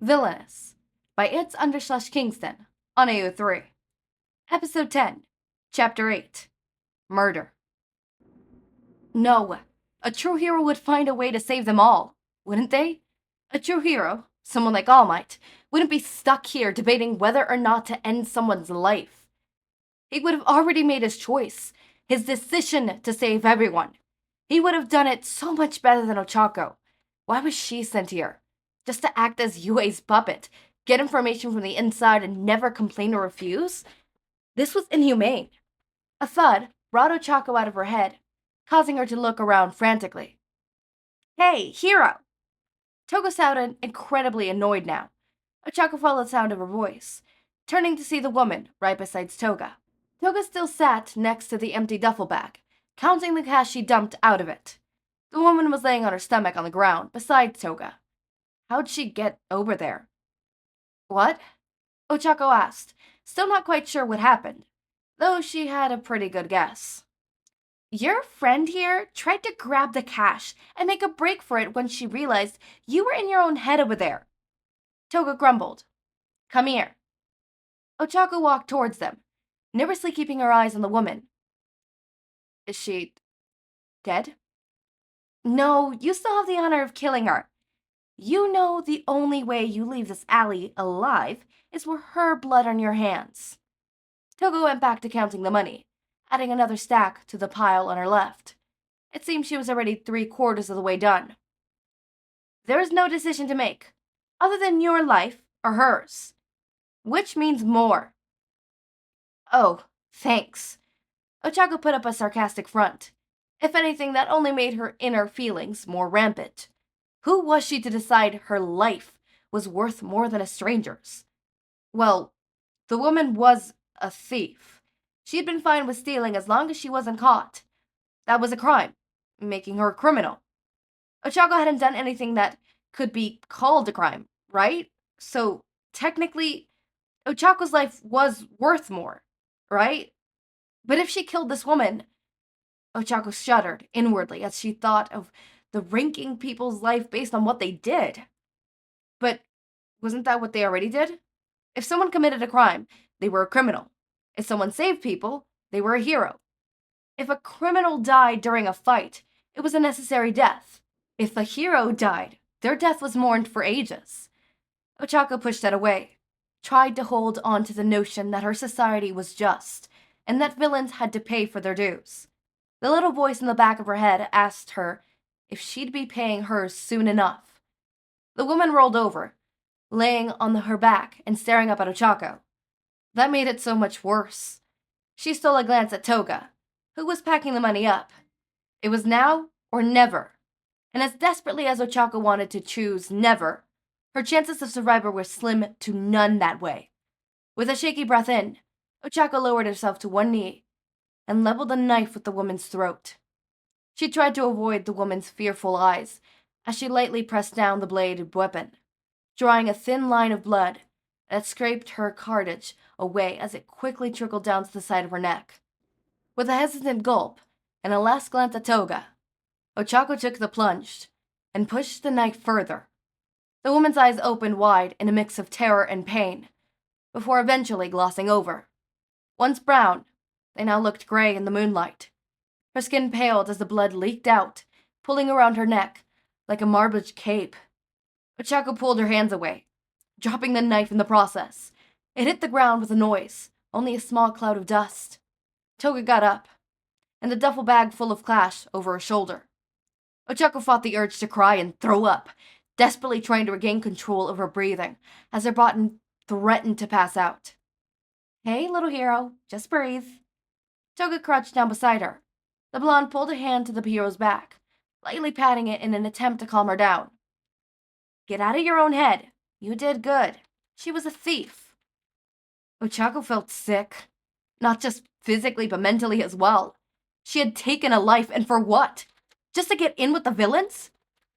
Villainous by It's_Kingston on AO3. Episode 10, Chapter 8, Murder. No, a true hero would find a way to save them all, wouldn't they? A true hero, someone like All Might, wouldn't be stuck here debating whether or not to end someone's life. He would have already made his choice, his decision to save everyone. He would have done it so much better than Ochako. Why was she sent here? Just to act as Yue's puppet, get information from the inside and never complain or refuse? This was inhumane. A thud brought Ochako out of her head, causing her to look around frantically. Hey, hero! Toga sounded incredibly annoyed now. Ochako followed the sound of her voice, turning to see the woman right beside Toga. Toga still sat next to the empty duffel bag, counting the cash she dumped out of it. The woman was laying on her stomach on the ground beside Toga. How'd she get over there? What? Ochako asked, still not quite sure what happened, though she had a pretty good guess. Your friend here tried to grab the cash and make a break for it when she realized you were in your own head over there. Toga grumbled. Come here. Ochako walked towards them, nervously keeping her eyes on the woman. Is she dead? No, you still have the honor of killing her. You know the only way you leave this alley alive is with her blood on your hands. Toga went back to counting the money, adding another stack to the pile on her left. It seemed she was already 3/4 of the way done. There is no decision to make, other than your life or hers. Which means more? Oh, thanks. Ochako put up a sarcastic front. If anything, that only made her inner feelings more rampant. Who was she to decide her life was worth more than a stranger's? Well, the woman was a thief. She had been fine with stealing as long as she wasn't caught. That was a crime, making her a criminal. Ochako hadn't done anything that could be called a crime, right? So, technically, Ochako's life was worth more, right? But if she killed this woman... Ochako shuddered inwardly as she thought of the ranking people's life based on what they did. But wasn't that what they already did? If someone committed a crime, they were a criminal. If someone saved people, they were a hero. If a criminal died during a fight, it was a necessary death. If a hero died, their death was mourned for ages. Ochako pushed that away, tried to hold on to the notion that her society was just, and that villains had to pay for their dues. The little voice in the back of her head asked her if she'd be paying hers soon enough. The woman rolled over, laying on her back and staring up at Ochako. That made it so much worse. She stole a glance at Toga, who was packing the money up. It was now or never, and as desperately as Ochako wanted to choose never, her chances of survival were slim to none that way. With a shaky breath in, Ochako lowered herself to one knee and leveled a knife with the woman's throat. She tried to avoid the woman's fearful eyes as she lightly pressed down the bladed weapon, drawing a thin line of blood that scraped her cartilage away as it quickly trickled down to the side of her neck. With a hesitant gulp and a last glance at Toga, Ochako took the plunge and pushed the knife further. The woman's eyes opened wide in a mix of terror and pain, before eventually glossing over. Once brown, they now looked gray in the moonlight. Her skin paled as the blood leaked out, pulling around her neck like a marbled cape. Ochako pulled her hands away, dropping the knife in the process. It hit the ground with a noise, only a small cloud of dust. Toga got up, and the duffel bag full of cash over her shoulder. Ochako fought the urge to cry and throw up, desperately trying to regain control of her breathing as her body threatened to pass out. Hey, little hero, just breathe. Toga crouched down beside her. The blonde pulled a hand to the hero's back, lightly patting it in an attempt to calm her down. Get out of your own head. You did good. She was a thief. Ochako felt sick. Not just physically, but mentally as well. She had taken a life, and for what? Just to get in with the villains?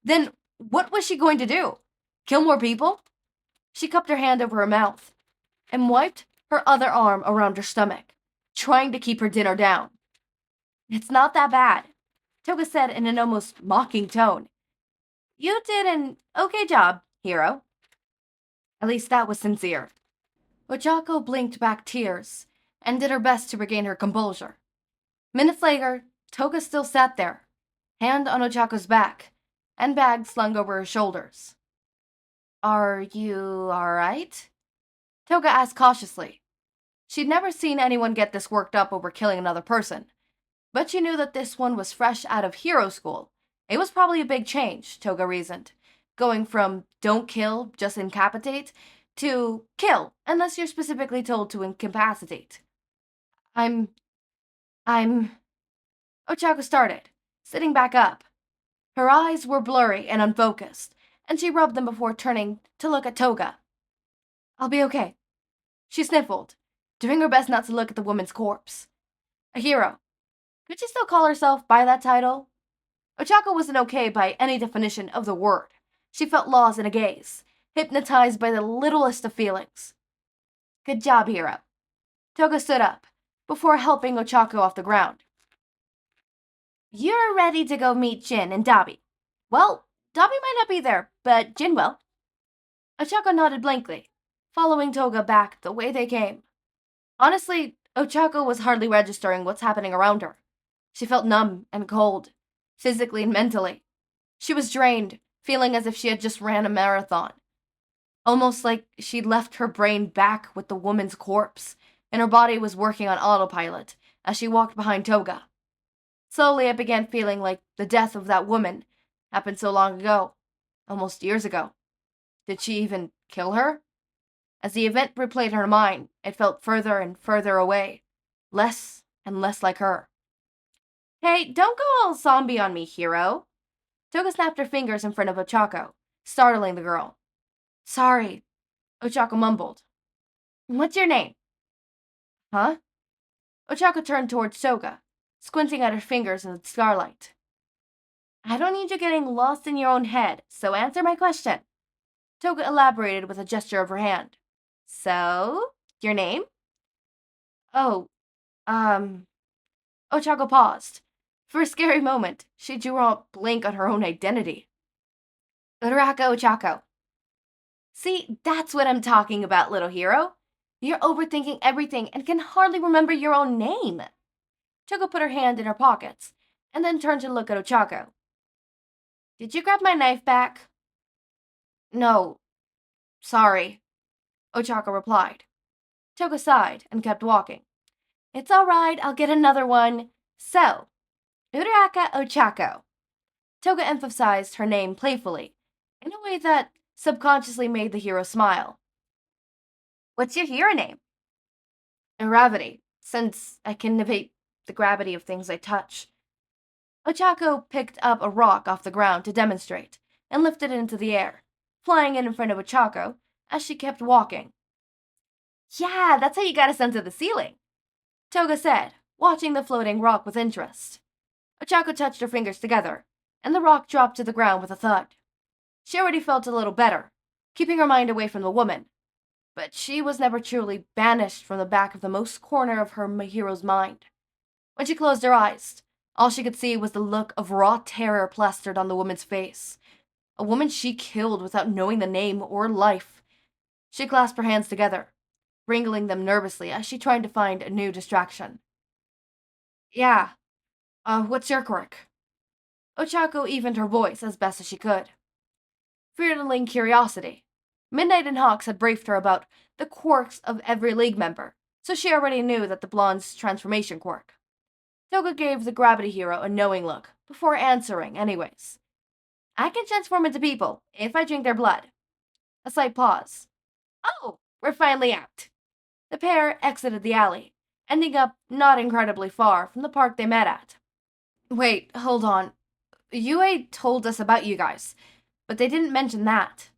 Then what was she going to do? Kill more people? She cupped her hand over her mouth and wiped her other arm around her stomach, trying to keep her dinner down. It's not that bad, Toga said in an almost mocking tone. You did an okay job, hero. At least that was sincere. Ochako blinked back tears and did her best to regain her composure. Minutes later, Toga still sat there, hand on Ochako's back, and bag slung over her shoulders. Are you alright? Toga asked cautiously. She'd never seen anyone get this worked up over killing another person, but she knew that this one was fresh out of hero school. It was probably a big change, Toga reasoned, going from don't kill, just incapacitate, to kill, unless you're specifically told to incapacitate. I'm... Ochako started, sitting back up. Her eyes were blurry and unfocused, and she rubbed them before turning to look at Toga. I'll be okay. She sniffled, doing her best not to look at the woman's corpse. A hero. Could she still call herself by that title? Ochako wasn't okay by any definition of the word. She felt lost in a gaze, hypnotized by the littlest of feelings. Good job, hero. Toga stood up, before helping Ochako off the ground. You're ready to go meet Jin and Dabi. Well, Dabi might not be there, but Jin will. Ochako nodded blankly, following Toga back the way they came. Honestly, Ochako was hardly registering what's happening around her. She felt numb and cold, physically and mentally. She was drained, feeling as if she had just ran a marathon. Almost like she'd left her brain back with the woman's corpse, and her body was working on autopilot as she walked behind Toga. Slowly, it began feeling like the death of that woman happened so long ago, almost years ago. Did she even kill her? As the event replayed in her mind, it felt further and further away, less and less like her. Hey, don't go all zombie on me, hero. Toga snapped her fingers in front of Ochako, startling the girl. Sorry, Ochako mumbled. What's your name? Huh? Ochako turned towards Toga, squinting at her fingers in the starlight. I don't need you getting lost in your own head, so answer my question. Toga elaborated with a gesture of her hand. So, your name? Oh, Ochako paused. For a scary moment, she drew a blank on her own identity. Uraraka Ochako. See, that's what I'm talking about, little hero. You're overthinking everything and can hardly remember your own name. Toga put her hand in her pockets, and then turned to look at Ochako. Did you grab my knife back? No. Sorry, Ochako replied. Toga sighed and kept walking. It's all right, I'll get another one. So, Uraraka Ochako. Toga emphasized her name playfully, in a way that subconsciously made the hero smile. What's your hero name? Gravity, since I can negate the gravity of things I touch. Ochako picked up a rock off the ground to demonstrate, and lifted it into the air, flying it in front of Ochako as she kept walking. Yeah, that's how you got us onto the ceiling, Toga said, watching the floating rock with interest. Ochako touched her fingers together, and the rock dropped to the ground with a thud. She already felt a little better, keeping her mind away from the woman, but she was never truly banished from the back of the most corner of her hero's mind. When she closed her eyes, all she could see was the look of raw terror plastered on the woman's face. A woman she killed without knowing the name or life. She clasped her hands together, wrinkling them nervously as she tried to find a new distraction. Yeah, what's your quirk? Ochako evened her voice as best as she could. Feeling curiosity, Midnight and Hawks had briefed her about the quirks of every League member, so she already knew that the blonde's transformation quirk. Toga gave the gravity hero a knowing look, before answering anyways. I can transform into people, if I drink their blood. A slight pause. Oh, we're finally out. The pair exited the alley, ending up not incredibly far from the park they met at. Wait, hold on. Yue told us about you guys, but they didn't mention that,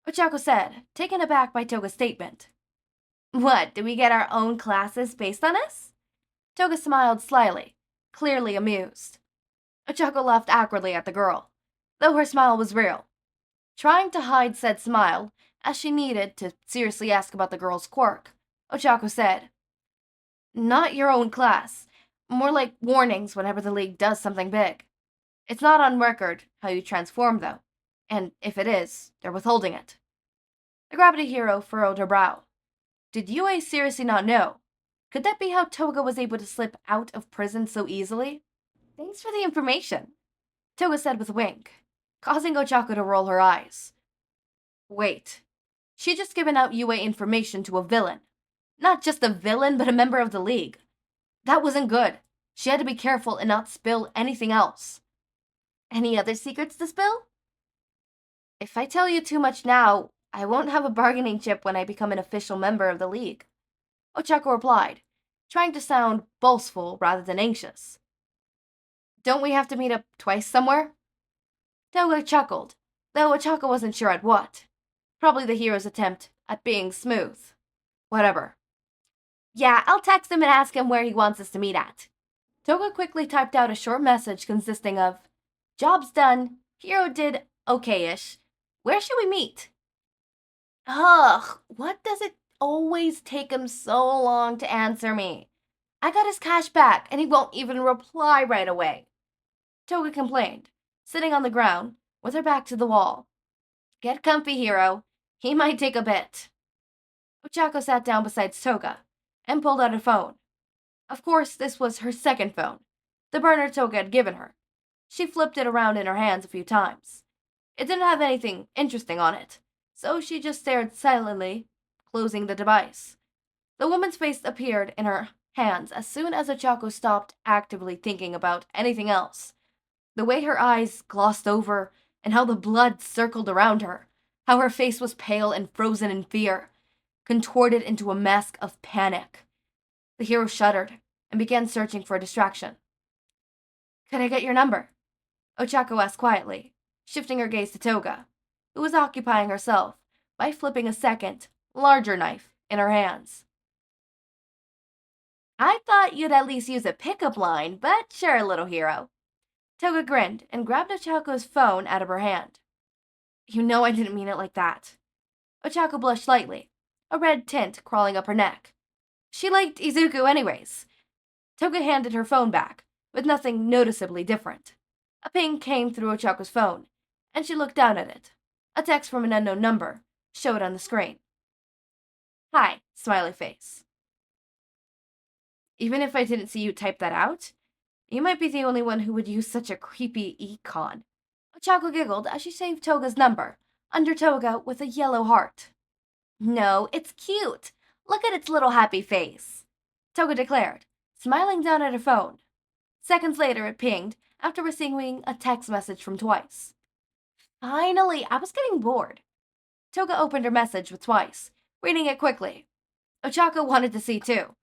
Ochako said, taken aback by Toga's statement. What, do we get our own classes based on us? Toga smiled slyly, clearly amused. Ochako laughed awkwardly at the girl, though her smile was real. Trying to hide said smile, as she needed to seriously ask about the girl's quirk, Ochako said, Not your own class, more like warnings whenever the League does something big. It's not on record how you transform, though, and if it is, they're withholding it. The gravity hero furrowed her brow. Did Yue seriously not know? Could that be how Toga was able to slip out of prison so easily? Thanks for the information, Toga said with a wink, causing Ochako to roll her eyes. Wait, she just given out Yue information to a villain. Not just a villain, but a member of the League. That wasn't good. She had to be careful and not spill anything else. Any other secrets to spill? If I tell you too much now, I won't have a bargaining chip when I become an official member of the League, Ochako replied, trying to sound boastful rather than anxious. Don't we have to meet up twice somewhere? Toga chuckled, though Ochako wasn't sure at what. Probably the hero's attempt at being smooth. Whatever. Yeah, I'll text him and ask him where he wants us to meet at. Toga quickly typed out a short message consisting of, Job's done, hero did okay-ish. Where should we meet? Ugh, what does it always take him so long to answer me? I got his cash back, and he won't even reply right away. Toga complained, sitting on the ground, with her back to the wall. Get comfy, hero. He might take a bit. Ochako sat down beside Toga, and pulled out her phone. Of course, this was her second phone, the burner Toga had given her. She flipped it around in her hands a few times. It didn't have anything interesting on it, so she just stared silently, closing the device. The woman's face appeared in her hands as soon as Ochako stopped actively thinking about anything else. The way her eyes glossed over, and how the blood circled around her, how her face was pale and frozen in fear, contorted into a mask of panic. The hero shuddered and began searching for a distraction. Could I get your number? Ochako asked quietly, shifting her gaze to Toga, who was occupying herself by flipping a second, larger knife in her hands. I thought you'd at least use a pickup line, but sure, little hero. Toga grinned and grabbed Ochako's phone out of her hand. You know I didn't mean it like that. Ochako blushed slightly, a red tint crawling up her neck. She liked Izuku anyways. Toga handed her phone back, with nothing noticeably different. A ping came through Ochako's phone, and she looked down at it. A text from an unknown number showed on the screen. Hi, smiley face. Even if I didn't see you type that out, you might be the only one who would use such a creepy econ. Ochako giggled as she saved Toga's number, under Toga with a yellow heart. No, it's cute. Look at its little happy face, Toga declared, smiling down at her phone. Seconds later, it pinged after receiving a text message from Twice. Finally, I was getting bored. Toga opened her message with Twice, reading it quickly. Ochako wanted to see too.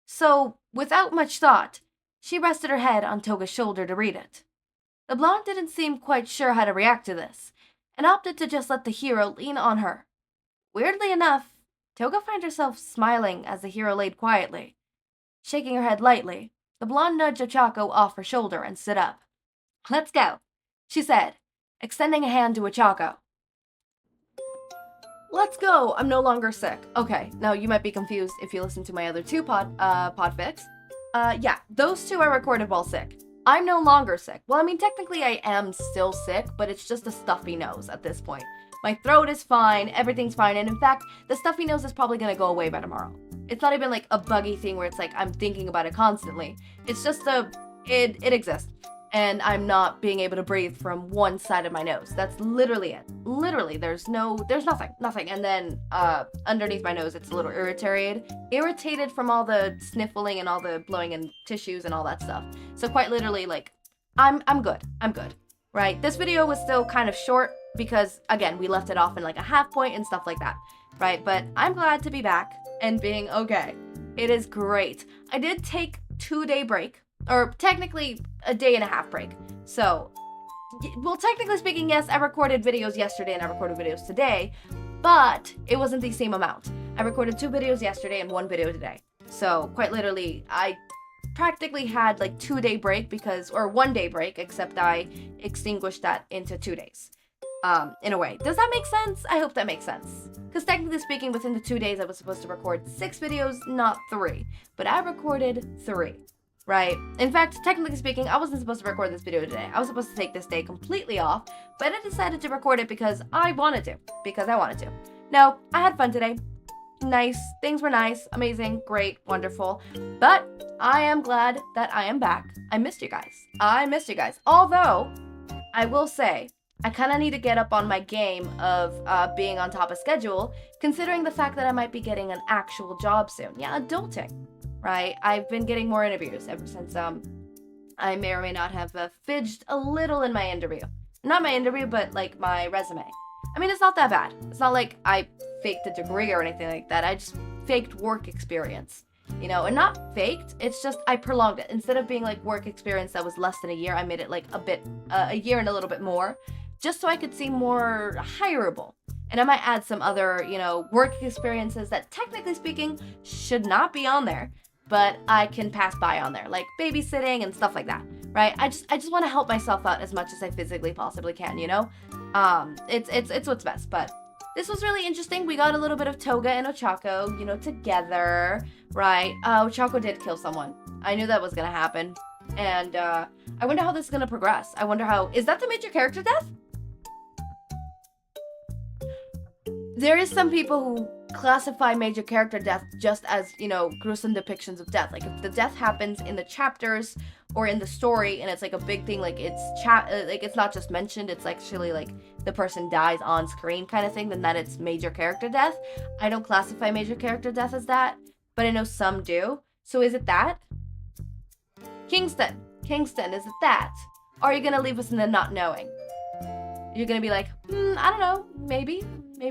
So, without much thought, she rested her head on Toga's shoulder to read it. The blonde didn't seem quite sure how to react to this, and opted to just let the hero lean on her. Weirdly enough, Toga found herself smiling as the hero laid quietly. Shaking her head lightly, the blonde nudged Ochako off her shoulder and stood up. Let's go, she said, extending a hand to Ochako. Let's go, I'm no longer sick. Okay, now you might be confused if you listen to my other two podfics. Yeah, those two I recorded while sick. I'm no longer sick. Well, I mean, technically I am still sick, but it's just a stuffy nose at this point. My throat is fine, everything's fine, and in fact, the stuffy nose is probably gonna go away by tomorrow. It's not even like a buggy thing where it's like I'm thinking about it constantly. It's just it exists. And I'm not being able to breathe from one side of my nose. That's literally it. Literally, there's nothing. And then underneath my nose, it's a little irritated from all the sniffling and all the blowing in tissues and all that stuff. So quite literally, like, I'm good, right? This video was still kind of short because, again, we left it off in like a half point and stuff like that, right? But I'm glad to be back and being okay. It is great. I did take 2-day break, or technically a day and a half break. So, well, technically speaking, yes, I recorded videos yesterday and I recorded videos today, but it wasn't the same amount. I recorded 2 videos yesterday and 1 video today. So, quite literally, I practically had like 2-day break or 1-day break, except I extinguished that into 2 days. In a way. Does that make sense? I hope that makes sense. Because technically speaking, within the 2 days, I was supposed to record 6 videos, not 3. But I recorded 3. Right? In fact, technically speaking, I wasn't supposed to record this video today. I was supposed to take this day completely off, but I decided to record it because I wanted to. No, I had fun today. Nice. Things were nice, amazing, great, wonderful. But I am glad that I am back. I missed you guys. Although, I will say, I kind of need to get up on my game of being on top of schedule, considering the fact that I might be getting an actual job soon. Yeah, adulting, right? I've been getting more interviews ever since I may or may not have fidged a little in my interview. Not my interview, but like my resume. I mean, it's not that bad. It's not like I faked a degree or anything like that. I just faked work experience, you know, and not faked. It's just I prolonged it. Instead of being like work experience that was less than a year, I made it like a year and a little bit more, just so I could seem more hireable. And I might add some other, you know, work experiences that technically speaking should not be on there, but I can pass by on there, like babysitting and stuff like that, right? I just want to help myself out as much as I physically possibly can, you know? It's what's best, but this was really interesting. We got a little bit of Toga and Ochako, you know, together, right? Ochako did kill someone. I knew that was gonna happen, and I wonder how this is gonna progress. I wonder how, is that the major character death? There is some people who classify major character death just as, you know, gruesome depictions of death. Like if the death happens in the chapters or in the story and it's like a big thing, like it's not just mentioned, it's actually like the person dies on screen kind of thing, then that it's major character death. I don't classify major character death as that, but I know some do. So is it that? Kingston, is it that? Or are you gonna leave us in the not knowing? You're gonna be like, I don't know, maybe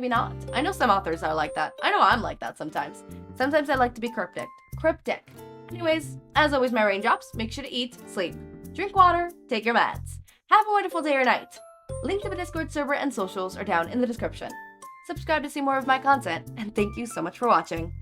not. I know some authors are like that. I know I'm like that sometimes. Sometimes I like to be cryptic. Anyways, as always, my raindrops, make sure to eat, sleep, drink water, take your meds. Have a wonderful day or night. Link to the Discord server and socials are down in the description. Subscribe to see more of my content, and thank you so much for watching.